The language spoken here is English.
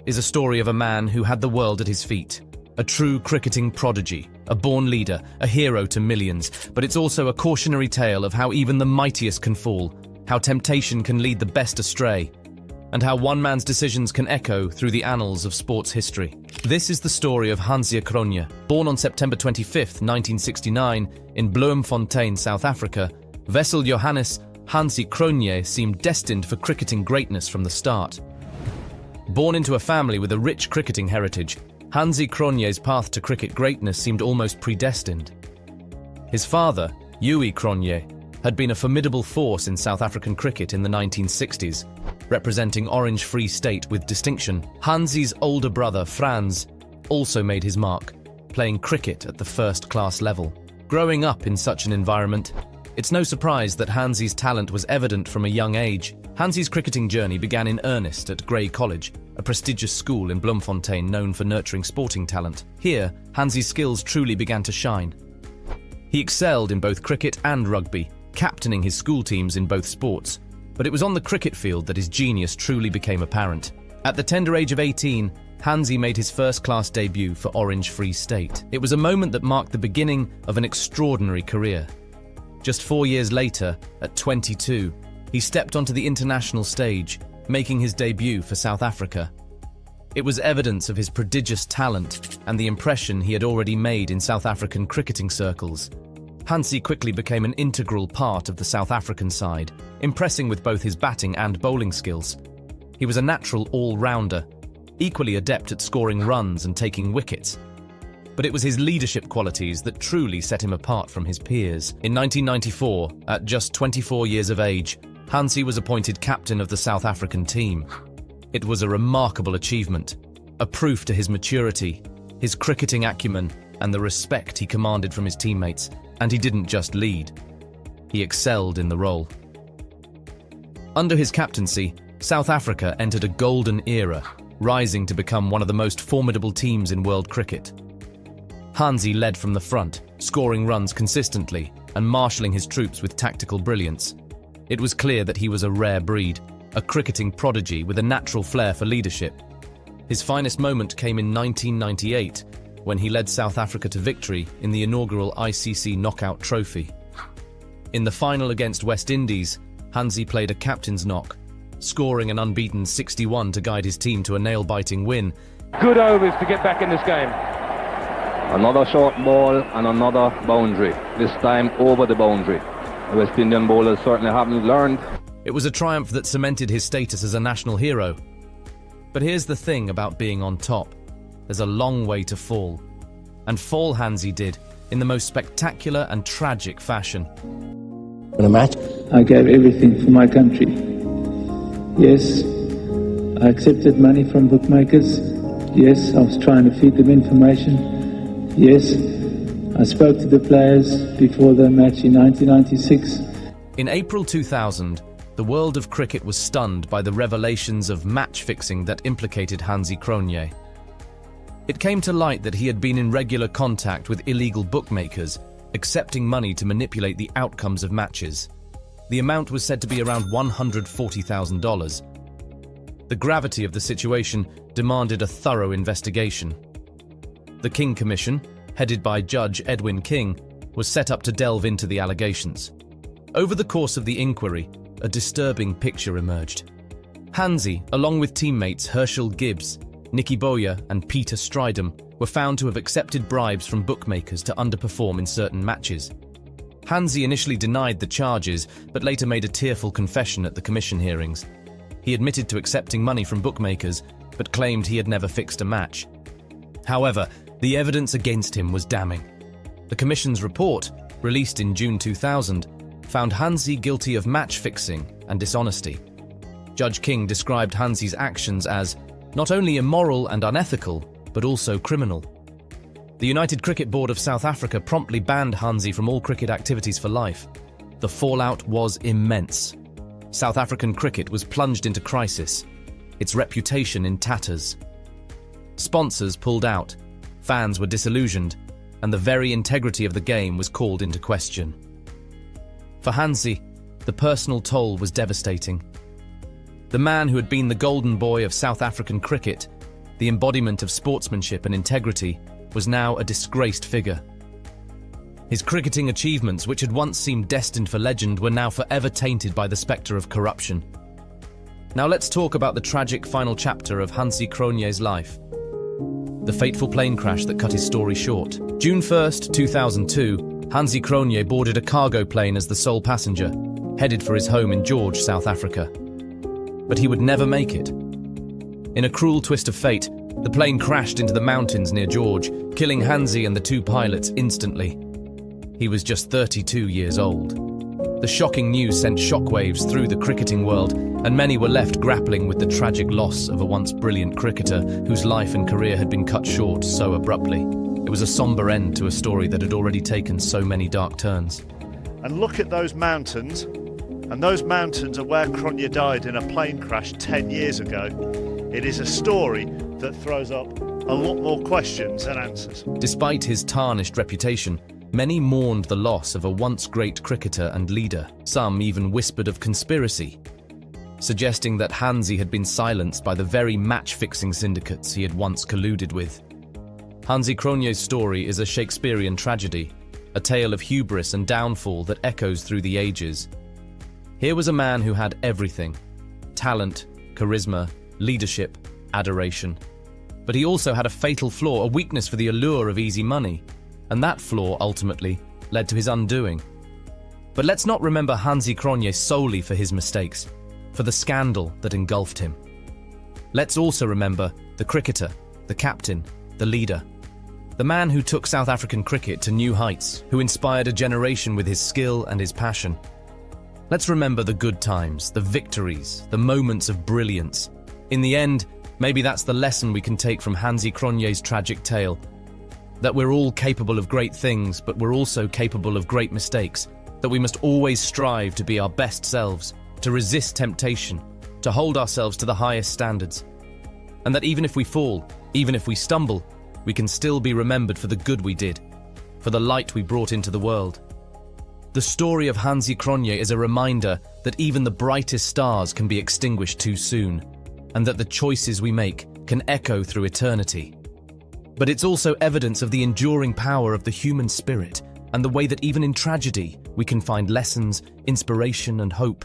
is a story of a man who had the world at his feet. A true cricketing prodigy, a born leader, a hero to millions, but it's also a cautionary tale of how even the mightiest can fall, how temptation can lead the best astray, and how one man's decisions can echo through the annals of sports history. This is the story of Hansie Cronje. Born on September 25, 1969, in Bloemfontein, South Africa, Wessel Johannes Hansie Cronje seemed destined for cricketing greatness from the start. Born into a family with a rich cricketing heritage, Hansie Cronje's path to cricket greatness seemed almost predestined. His father, Hansie Cronje, had been a formidable force in South African cricket in the 1960s, representing Orange Free State with distinction. Hansie's older brother, Frans, also made his mark, playing cricket at the first-class level. Growing up in such an environment, it's no surprise that Hansie's talent was evident from a young age. Hansie's cricketing journey began in earnest at Grey College, a prestigious school in Bloemfontein known for nurturing sporting talent. Here, Hansie's skills truly began to shine. He excelled in both cricket and rugby, captaining his school teams in both sports. But it was on the cricket field that his genius truly became apparent. At the tender age of 18, Hansie made his first-class debut for Orange Free State. It was a moment that marked the beginning of an extraordinary career. Just 4 years later, at 22, he stepped onto the international stage, making his debut for South Africa. It was evidence of his prodigious talent and the impression he had already made in South African cricketing circles. Hansie quickly became an integral part of the South African side, impressing with both his batting and bowling skills. He was a natural all-rounder, equally adept at scoring runs and taking wickets. But it was his leadership qualities that truly set him apart from his peers. In 1994, at just 24 years of age, Hansie was appointed captain of the South African team. It was a remarkable achievement, a proof to his maturity, his cricketing acumen, and the respect he commanded from his teammates. And he didn't just lead, he excelled in the role. Under his captaincy, South Africa entered a golden era, rising to become one of the most formidable teams in world cricket. Hansie led from the front, scoring runs consistently and marshalling his troops with tactical brilliance. It was clear that he was a rare breed, a cricketing prodigy with a natural flair for leadership. His finest moment came in 1998, when he led South Africa to victory in the inaugural ICC Knockout Trophy. In the final against West Indies, Hansie played a captain's knock, scoring an unbeaten 61 to guide his team to a nail-biting win. Good overs to get back in this game. Another short ball and another boundary, this time over the boundary. The West Indian bowlers certainly haven't learned. It was a triumph that cemented his status as a national hero. But here's the thing about being on top. There's a long way to fall. And fall Hansie did, in the most spectacular and tragic fashion. In a match, I gave everything for my country. Yes, I accepted money from bookmakers. Yes, I was trying to feed them information. Yes, I spoke to the players before the match in 1996. In April 2000, the world of cricket was stunned by the revelations of match fixing that implicated Hansie Cronje. It came to light that he had been in regular contact with illegal bookmakers, accepting money to manipulate the outcomes of matches. The amount was said to be around $140,000. The gravity of the situation demanded a thorough investigation. The King Commission, headed by Judge Edwin King, was set up to delve into the allegations. Over the course of the inquiry, a disturbing picture emerged. Hansie, along with teammates Herschel Gibbs, Nicky Boyer and Peter Strydom, were found to have accepted bribes from bookmakers to underperform in certain matches. Hansie initially denied the charges, but later made a tearful confession at the commission hearings. He admitted to accepting money from bookmakers, but claimed he had never fixed a match. However, the evidence against him was damning. The commission's report, released in June 2000, found Hansie guilty of match fixing and dishonesty. Judge King described Hansie's actions as not only immoral and unethical, but also criminal. The United Cricket Board of South Africa promptly banned Hansie from all cricket activities for life. The fallout was immense. South African cricket was plunged into crisis, its reputation in tatters. Sponsors pulled out, fans were disillusioned, and the very integrity of the game was called into question. For Hansie, the personal toll was devastating. The man who had been the golden boy of South African cricket the embodiment of sportsmanship and integrity, was now a disgraced figure. His cricketing achievements, which had once seemed destined for legend, were now forever tainted by the spectre of corruption. Now let's talk about the tragic final chapter of Hansie Cronje's life. The fateful plane crash that cut his story short. June 1st, 2002, Hansie Cronje boarded a cargo plane as the sole passenger, headed for his home in George, South Africa. But he would never make it. In a cruel twist of fate, the plane crashed into the mountains near George, killing Hansie and the two pilots instantly. He was just 32 years old. The shocking news sent shockwaves through the cricketing world, and many were left grappling with the tragic loss of a once brilliant cricketer whose life and career had been cut short so abruptly. It was a somber end to a story that had already taken so many dark turns. And look at those mountains, and those mountains are where Cronje died in a plane crash 10 years ago. It is a story that throws up a lot more questions than answers. Despite his tarnished reputation, many mourned the loss of a once great cricketer and leader. Some even whispered of conspiracy, suggesting that Hansie had been silenced by the very match-fixing syndicates he had once colluded with. Hansie Cronje's story is a Shakespearean tragedy, a tale of hubris and downfall that echoes through the ages. Here was a man who had everything: talent, charisma, leadership, adoration. But he also had a fatal flaw, a weakness for the allure of easy money. And that flaw, ultimately, led to his undoing. But let's not remember Hansie Cronje solely for his mistakes, for the scandal that engulfed him. Let's also remember the cricketer, the captain, the leader. The man who took South African cricket to new heights, who inspired a generation with his skill and his passion. Let's remember the good times, the victories, the moments of brilliance. In the end, maybe that's the lesson we can take from Hansie Cronje's tragic tale. That we're all capable of great things, but we're also capable of great mistakes. That we must always strive to be our best selves, to resist temptation, to hold ourselves to the highest standards. And that even if we fall, even if we stumble, we can still be remembered for the good we did, for the light we brought into the world. The story of Hansie Cronje is a reminder that even the brightest stars can be extinguished too soon, and that the choices we make can echo through eternity. But it's also evidence of the enduring power of the human spirit and the way that even in tragedy, we can find lessons, inspiration, and hope.